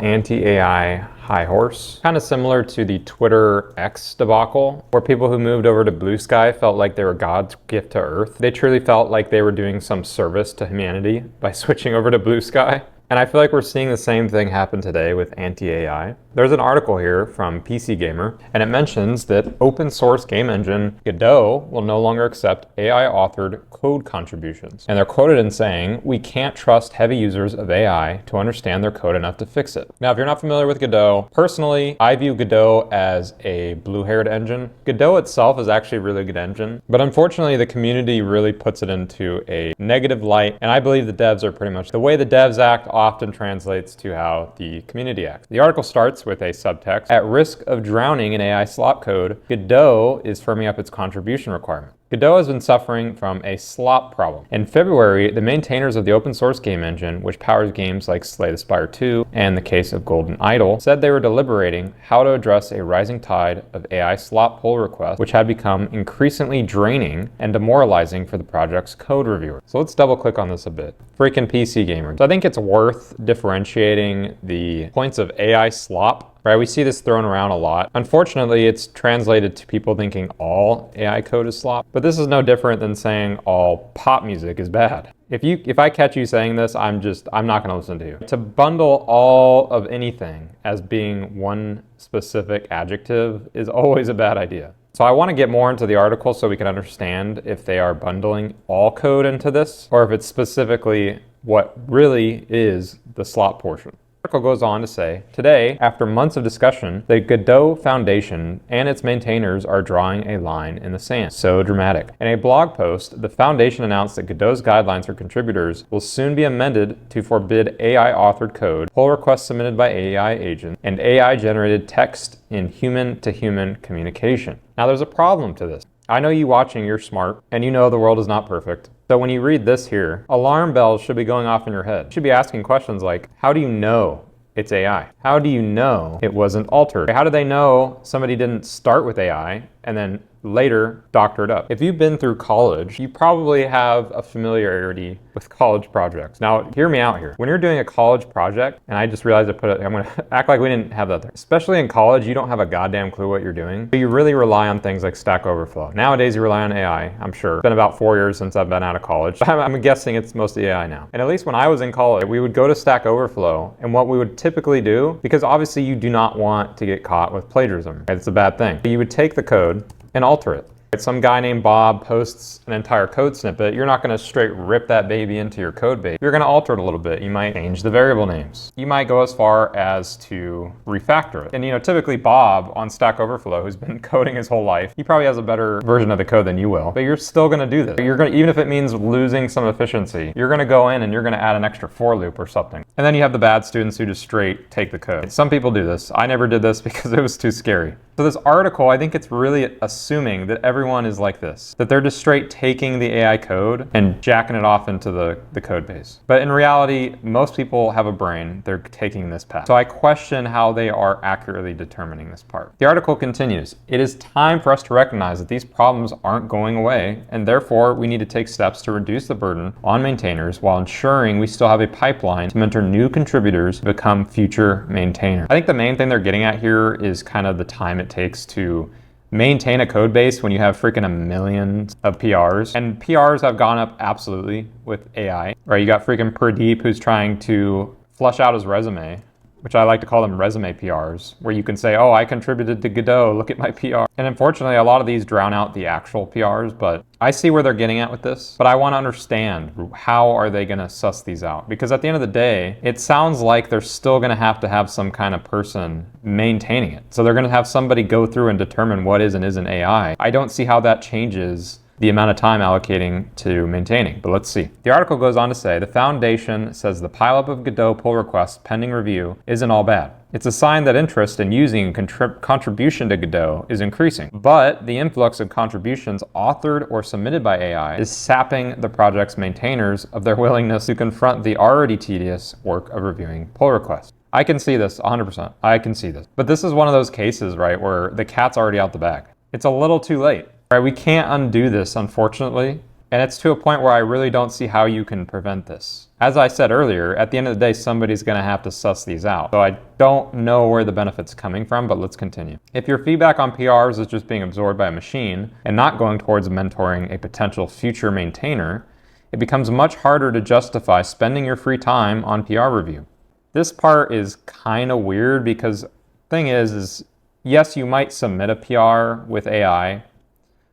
anti-AI high horse. Kind of similar to the Twitter X debacle, where people who moved over to Blue Sky felt like they were God's gift to Earth. They truly felt like they were doing some service to humanity by switching over to Blue Sky. And I feel like we're seeing the same thing happen today with anti-AI. There's an article here from PC Gamer, and it mentions that open source game engine Godot will no longer accept AI-authored code contributions. And they're quoted in saying, "We can't trust heavy users of AI to understand their code enough to fix it." Now, if you're not familiar with Godot, personally, I view Godot as a blue-haired engine. Godot itself is actually a really good engine, but unfortunately, the community really puts it into a negative light, and I believe the devs are pretty much the way the devs act often translates to how the community acts. The article starts with a subtext. At risk of drowning in AI slop code, Godot is firming up its contribution requirement. Godot has been suffering from a slop problem. In February, the maintainers of the open source game engine, which powers games like Slay the Spire 2 and the case of Golden Idol, said they were deliberating how to address a rising tide of AI slop pull requests, which had become increasingly draining and demoralizing for the project's code reviewers. So let's double click on this a bit. Freaking PC Gamer. So I think it's worth differentiating the points of AI slop. Right, we see this thrown around a lot. Unfortunately, it's translated to people thinking all AI code is slop, but this is no different than saying all pop music is bad. If I catch you saying this, I'm not gonna listen to you. To bundle all of anything as being one specific adjective is always a bad idea. So I wanna get more into the article so we can understand if they are bundling all code into this, or if it's specifically what really is the slop portion. The article goes on to say, today, after months of discussion, the Godot Foundation and its maintainers are drawing a line in the sand. So dramatic. In a blog post, the foundation announced that Godot's guidelines for contributors will soon be amended to forbid AI-authored code, pull requests submitted by AI agents, and AI-generated text in human-to-human communication. Now there's a problem to this. I know you watching, you're smart, and you know the world is not perfect. So when you read this here, alarm bells should be going off in your head. You should be asking questions like, how do you know it's AI? How do you know it wasn't altered? How do they know somebody didn't start with AI and then later doctor it up? If you've been through college, you probably have a familiarity with college projects. Now, hear me out here. When you're doing a college project, and I just realized I'm gonna act like we didn't have that there. Especially in college, you don't have a goddamn clue what you're doing. So you really rely on things like Stack Overflow. Nowadays, you rely on AI, I'm sure. It's been about 4 years since I've been out of college. I'm guessing it's mostly AI now. And at least when I was in college, we would go to Stack Overflow, and what we would typically do, because obviously you do not want to get caught with plagiarism. It's a bad thing. You would take the code and alter it. Some guy named Bob posts an entire code snippet. You're not going to straight rip that baby into your code base. You're going to alter it a little bit. You might change the variable names. You might go as far as to refactor it. And typically Bob on Stack Overflow, who's been coding his whole life, he probably has a better version of the code than you will. But you're still going to do this. Even if it means losing some efficiency, you're going to go in and you're going to add an extra for loop or something. And then you have the bad students who just straight take the code. Some people do this. I never did this because it was too scary. So this article, I think it's really assuming that everyone is like this, that they're just straight taking the AI code and jacking it off into the code base. But in reality, most people have a brain, they're taking this path. So I question how they are accurately determining this part. The article continues, it is time for us to recognize that these problems aren't going away, and therefore we need to take steps to reduce the burden on maintainers while ensuring we still have a pipeline to mentor new contributors to become future maintainers. I think the main thing they're getting at here is kind of the time it takes to maintain a code base when you have freaking a million of PRs. And PRs have gone up absolutely with AI, right? You got freaking Pradeep who's trying to flush out his resume, which I like to call them resume PRs, where you can say, oh, I contributed to Godot, look at my PR. And unfortunately, a lot of these drown out the actual PRs, but I see where they're getting at with this, but I want to understand how are they going to suss these out? Because at the end of the day, it sounds like they're still going to have some kind of person maintaining it. So they're going to have somebody go through and determine what is and isn't AI. I don't see how that changes the amount of time allocating to maintaining, but let's see. The article goes on to say, the foundation says the pileup of Godot pull requests pending review isn't all bad. It's a sign that interest in using contribution to Godot is increasing, but the influx of contributions authored or submitted by AI is sapping the project's maintainers of their willingness to confront the already tedious work of reviewing pull requests. I can see this 100%. I can see this. But this is one of those cases, right, where the cat's already out the bag. It's a little too late. Right, we can't undo this, unfortunately, And it's to a point where I really don't see how you can prevent this. As I said earlier, at the end of the day, somebody's going to have to suss these out. So I don't know where the benefit's coming from, but let's continue. If your feedback on PRs is just being absorbed by a machine and not going towards mentoring a potential future maintainer, it becomes much harder to justify spending your free time on PR review. This part is kind of weird because the thing is yes, you might submit a PR with AI,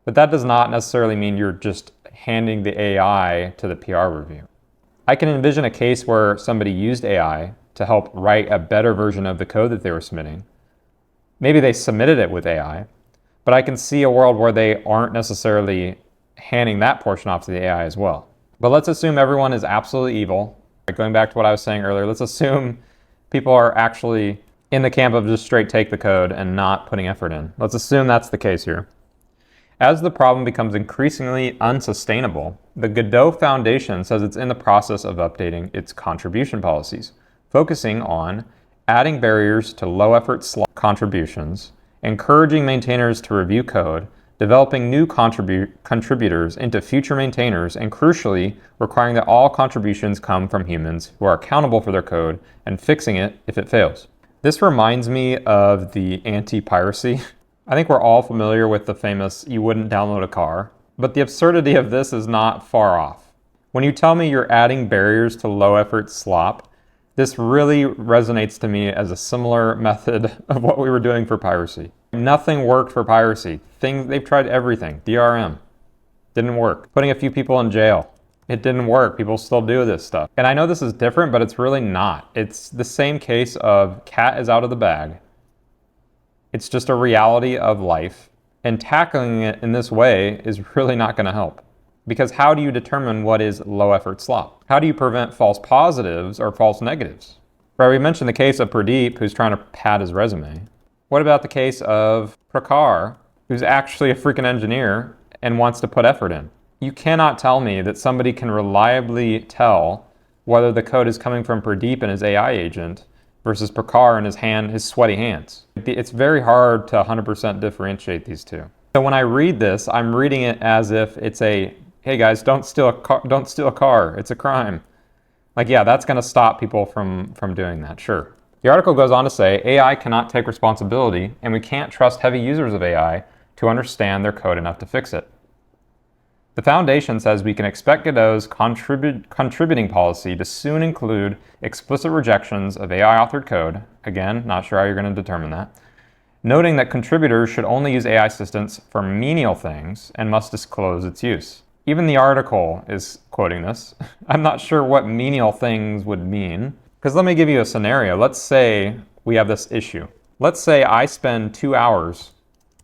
but that does not necessarily mean you're just handing the AI to the PR review. I can envision a case where somebody used AI to help write a better version of the code that they were submitting. Maybe they submitted it with AI, but I can see a world where they aren't necessarily handing that portion off to the AI as well. But let's assume everyone is absolutely evil. Going back to what I was saying earlier, let's assume people are actually in the camp of just straight take the code and not putting effort in. Let's assume that's the case here. As the problem becomes increasingly unsustainable, the Godot Foundation says it's in the process of updating its contribution policies, focusing on adding barriers to low-effort contributions, encouraging maintainers to review code, developing new contributors into future maintainers, and crucially, requiring that all contributions come from humans who are accountable for their code and fixing it if it fails. This reminds me of the anti-piracy. I think we're all familiar with the famous "you wouldn't download a car," but the absurdity of this is not far off. When you tell me you're adding barriers to low-effort slop, this really resonates to me as a similar method of what we were doing for piracy. Nothing worked for piracy. They've tried everything. DRM. Didn't work. Putting a few people in jail. It didn't work. People still do this stuff. And I know this is different, but it's really not. It's the same case of cat is out of the bag. It's just a reality of life. And tackling it in this way is really not going to help. Because how do you determine what is low effort slop? How do you prevent false positives or false negatives? Right, we mentioned the case of Pradeep, who's trying to pad his resume. What about the case of Prakar, who's actually a freaking engineer and wants to put effort in? You cannot tell me that somebody can reliably tell whether the code is coming from Pradeep and his AI agent versus Prakar and his sweaty hands. It's very hard to 100% differentiate these two. So when I read this, I'm reading it as if it's a, hey guys, don't steal a car, it's a crime. Like, yeah, that's gonna stop people from doing that, sure. The article goes on to say, AI cannot take responsibility, and we can't trust heavy users of AI to understand their code enough to fix it. The Foundation says we can expect Godot's contributing policy to soon include explicit rejections of AI-authored code, again, not sure how you're going to determine that, noting that contributors should only use AI assistance for menial things and must disclose its use. Even the article is quoting this. I'm not sure what menial things would mean, because let me give you a scenario. Let's say we have this issue. Let's say I spend 2 hours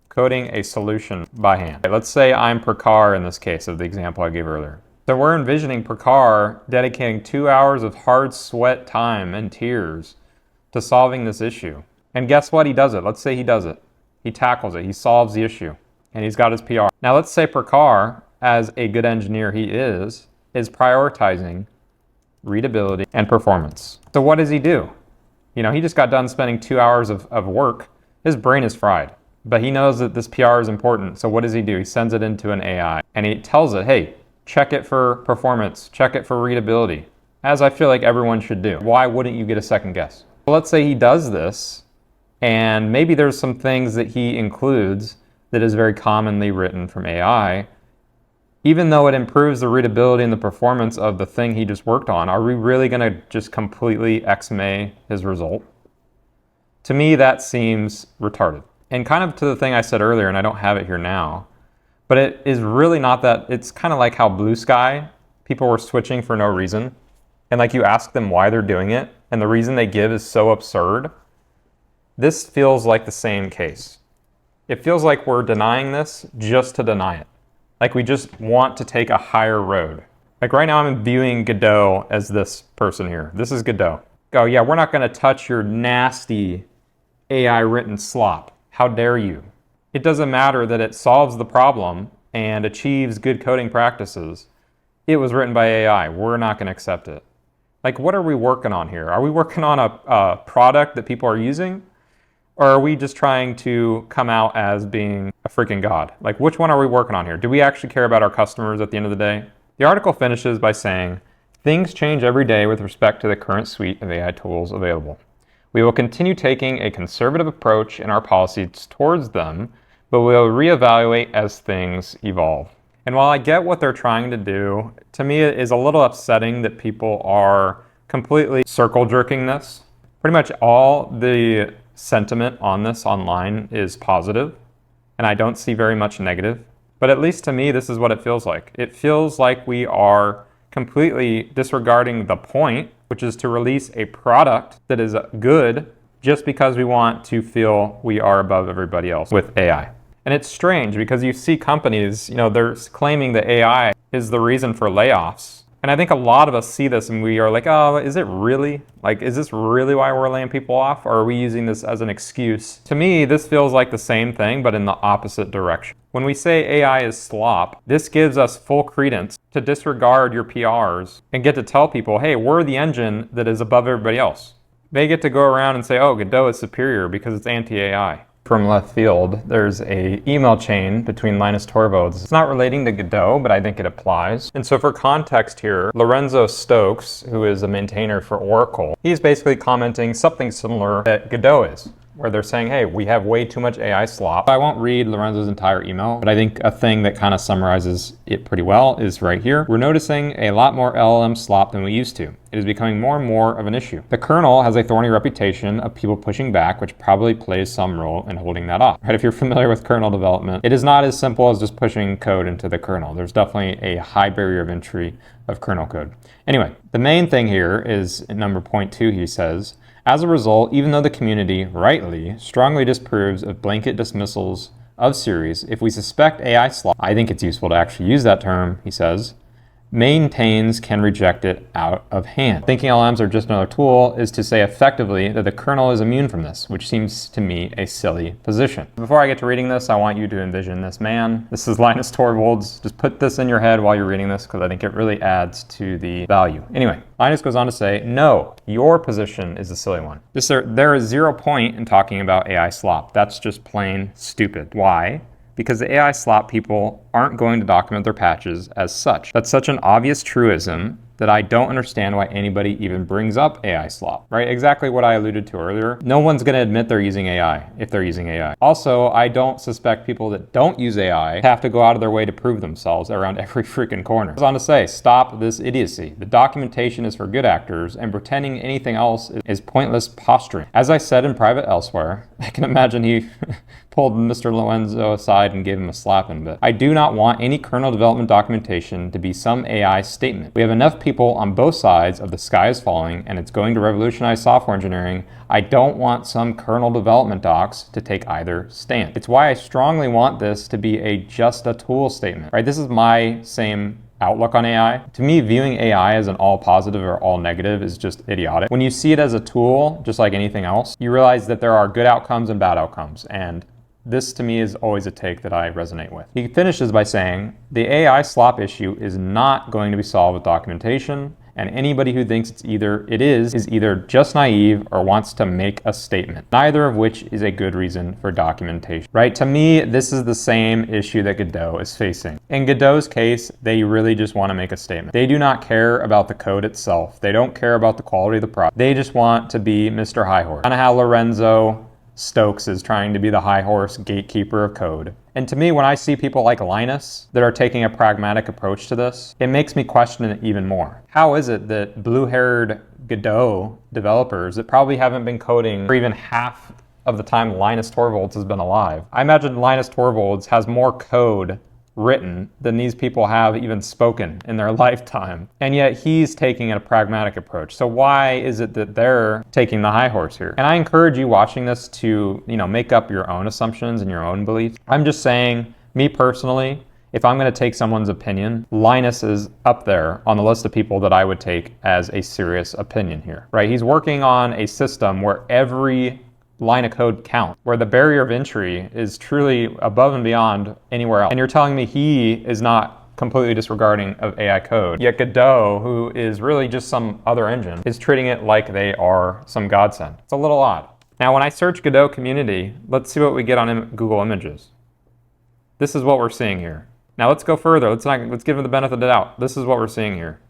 coding a solution by hand. Let's say I'm Prakar in this case of the example I gave earlier. So we're envisioning Prakar dedicating 2 hours of hard sweat time and tears to solving this issue. And guess what? He does it. Let's say he does it. He tackles it. He solves the issue. And he's got his PR. Now let's say Prakar, as a good engineer he is prioritizing readability and performance. So what does he do? You know, he just got done spending 2 hours of work. His brain is fried. But he knows that this PR is important, so what does he do? He sends it into an AI, and he tells it, hey, check it for performance, check it for readability, as I feel like everyone should do. Why wouldn't you get a second guess? Well, let's say he does this, and maybe there's some things that he includes that is very commonly written from AI. Even though it improves the readability and the performance of the thing he just worked on, are we really going to just completely XMA his result? To me, that seems retarded. And kind of to the thing I said earlier, and I don't have it here now, but it is really not that. It's kind of like how Blue Sky, people were switching for no reason. And like you ask them why they're doing it, and the reason they give is so absurd. This feels like the same case. It feels like we're denying this just to deny it. Like we just want to take a higher road. Like right now I'm viewing Godot as this person here. This is Godot. Oh yeah, we're not gonna touch your nasty AI written slop. How dare you? It doesn't matter that it solves the problem and achieves good coding practices. It was written by AI. We're not going to accept it. Like, what are we working on here? Are we working on a product that people are using? Or are we just trying to come out as being a freaking god? Like, which one are we working on here? Do we actually care about our customers at the end of the day? The article finishes by saying, things change every day with respect to the current suite of AI tools available. We will continue taking a conservative approach in our policies towards them, but we will reevaluate as things evolve. And while I get what they're trying to do, to me it is a little upsetting that people are completely circle jerking this. Pretty much all the sentiment on this online is positive, and I don't see very much negative. But at least to me, this is what it feels like. It feels like we are completely disregarding the point, which is to release a product that is good just because we want to feel we are above everybody else with AI. And it's strange because you see companies, they're claiming that AI is the reason for layoffs. And I think a lot of us see this and we are like, oh, is it really? Like, is this really why we're laying people off? Or are we using this as an excuse? To me, this feels like the same thing, but in the opposite direction. When we say AI is slop, this gives us full credence to disregard your PRs and get to tell people, hey, we're the engine that is above everybody else. They get to go around and say, oh, Godot is superior because it's anti-AI. From left field, there's a email chain between Linus Torvalds. It's not relating to Godot, but I think it applies. And so for context here, Lorenzo Stokes, who is a maintainer for Oracle, he's basically commenting something similar that Godot is, where they're saying, hey, we have way too much AI slop. I won't read Lorenzo's entire email, but I think a thing that kind of summarizes it pretty well is right here. We're noticing a lot more LLM slop than we used to. It is becoming more and more of an issue. The kernel has a thorny reputation of people pushing back, which probably plays some role in holding that off. Right? If you're familiar with kernel development, it is not as simple as just pushing code into the kernel. There's definitely a high barrier of entry of kernel code. Anyway, the main thing here is in number point 2, he says, as a result, even though the community, rightly, strongly disapproves of blanket dismissals of series, if we suspect AI slop, I think it's useful to actually use that term, he says, maintains can reject it out of hand. Thinking LLMs are just another tool is to say effectively that the kernel is immune from this, which seems to me a silly position. Before I get to reading this, I want you to envision this man. This is Linus Torvalds. Just put this in your head while you're reading this because I think it really adds to the value. Anyway, Linus goes on to say, no, your position is the silly one. There is 0 point in talking about AI slop. That's just plain stupid. Why? Because the AI slop people aren't going to document their patches as such. That's such an obvious truism that I don't understand why anybody even brings up AI slop, right? Exactly what I alluded to earlier. No one's gonna admit they're using AI if they're using AI. Also, I don't suspect people that don't use AI have to go out of their way to prove themselves around every freaking corner. I was on to say, stop this idiocy. The documentation is for good actors and pretending anything else is pointless posturing. As I said in private elsewhere, I can imagine he pulled Mr. Lorenzo aside and gave him a slapping, but I do not want any kernel development documentation to be some AI statement. We have enough people on both sides of the sky is falling and it's going to revolutionize software engineering. I don't want some kernel development docs to take either stand. It's why I strongly want this to be just a tool statement, right? This is my same outlook on AI. To me, viewing AI as an all positive or all negative is just idiotic. When you see it as a tool, just like anything else, you realize that there are good outcomes and bad outcomes. And this to me is always a take that I resonate with. He finishes by saying, the AI slop issue is not going to be solved with documentation, and anybody who thinks it is either just naive or wants to make a statement, neither of which is a good reason for documentation, right? To me, this is the same issue that Godot is facing. In Godot's case, they really just want to make a statement. They do not care about the code itself. They don't care about the quality of the product. They just want to be Mr. High Horse. Kind of how Lorenzo Stokes is trying to be the high horse gatekeeper of code. And to me, when I see people like Linus that are taking a pragmatic approach to this, it makes me question it even more. How is it that blue-haired Godot developers that probably haven't been coding for even half of the time Linus Torvalds has been alive? I imagine Linus Torvalds has more code written than these people have even spoken in their lifetime. And yet he's taking a pragmatic approach. So why is it that they're taking the high horse here? And I encourage you watching this to, make up your own assumptions and your own beliefs. I'm just saying, me personally, if I'm going to take someone's opinion, Linus is up there on the list of people that I would take as a serious opinion here, right? He's working on a system where every line of code count, where the barrier of entry is truly above and beyond anywhere else. And you're telling me he is not completely disregarding of AI code. Yet Godot, who is really just some other engine, is treating it like they are some godsend. It's a little odd. Now, when I search Godot community, let's see what we get on Google Images. This is what we're seeing here. Now let's go further. Let's give it the benefit of the doubt. This is what we're seeing here.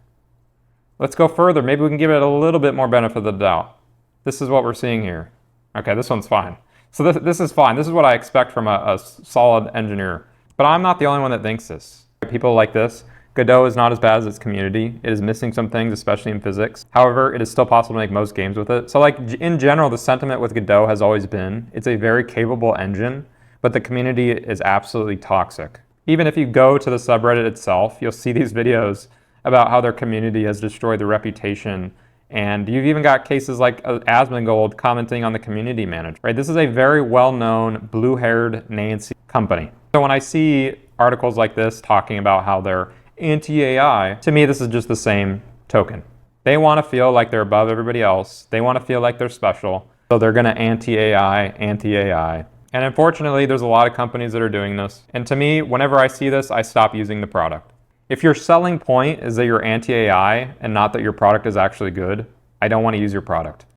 Let's go further. Maybe we can give it a little bit more benefit of the doubt. This is what we're seeing here. Okay, this one's fine. So this is fine. This is what I expect from a solid engineer. But I'm not the only one that thinks this. People like this. Godot is not as bad as its community. It is missing some things, especially in physics. However, it is still possible to make most games with it. So like in general, the sentiment with Godot has always been, it's a very capable engine, but the community is absolutely toxic. Even if you go to the subreddit itself, you'll see these videos about how their community has destroyed their reputation. And you've even got cases like Asmongold commenting on the community manager, right? This is a very well-known blue-haired Nancy company. So when I see articles like this talking about how they're anti-AI, to me, this is just the same token. They want to feel like they're above everybody else. They want to feel like they're special. So they're going to anti-AI. And unfortunately, there's a lot of companies that are doing this. And to me, whenever I see this, I stop using the product. If your selling point is that you're anti-AI and not that your product is actually good, I don't want to use your product.